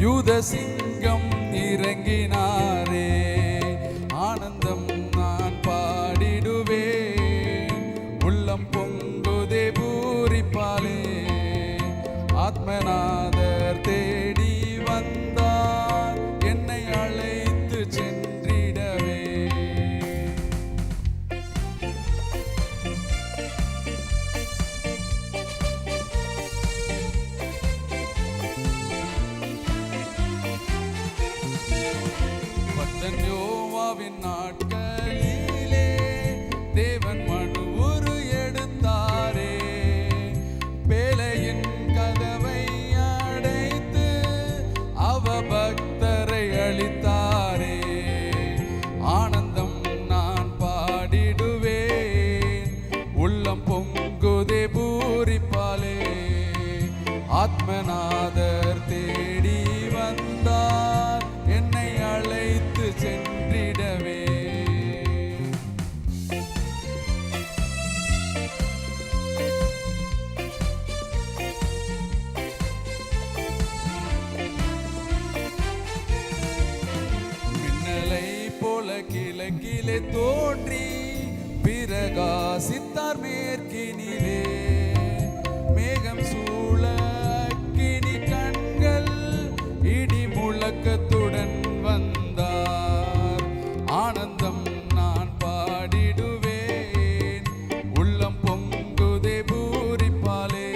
யூத சிங்கம் இறங்கினாரே. ஆனந்தம் நான் பாடிடுவேன், உள்ளம் பொங்குதே பூரிப்பாலே. ஆத்மநாதர் தேடி வந்தார், என்னை அழைத்து சென்றிடவே. பக்தன் யோவாவின் நாட்களிலே தேவன் மனு உரு எடுத்தாரே. பேலையின் கதவை அடைத்து அவ பக்தரை அளித்தாரே. ஆனந்தம் நான் பாடிடுவேன், உள்ளம் பொங்குதே பூரிப்பாலே. ஆத்மநாதர் தேடி வந்தார், என்னை அழைத்து சென்றிடவே. மின்னலை போல கிழக்கிலே தோன்றி பிரகாசித்தார் மேற்கினிலே. மேகம் சூழ அக்கினி கண்கள் இடி முழக்கத்துடன் வந்தார். ஆனந்தம் நான் பாடிடுவேன், உள்ளம் பொங்குதே பூரிப்பாலே.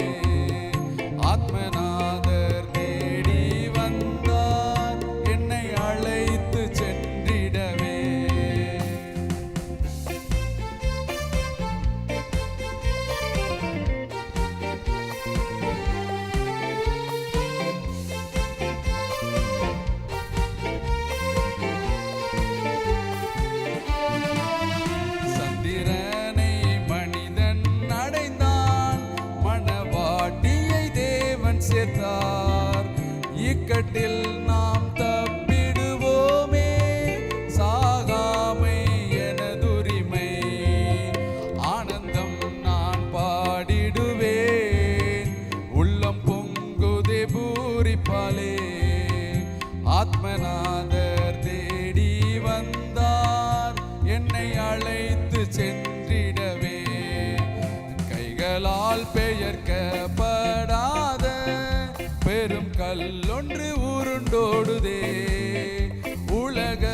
ஆத்மநாதர் தேடி வந்தார், என்னை அழைத்து சென்றிடவே. சந்திரனை மனிதன் அடைந்தான், மணவாட்டியை தேவன் சேர்த்தார். இக்கட்டில் நாம் தப்பிடுவோமே, சாகாமை எனதுரிமை. ஆனந்தம் நான் பாடிடுவேன், உள்ளம் பொங்குதே பூரிப்பாலே. ஆத்மநாதர் தேடி வந்தார், என்னை அழைத்து சென்றிடவே. கைகளால் பெயர்க்கப்படாத பெரும் கல்லொன்று உருண்டோடுதே. உலக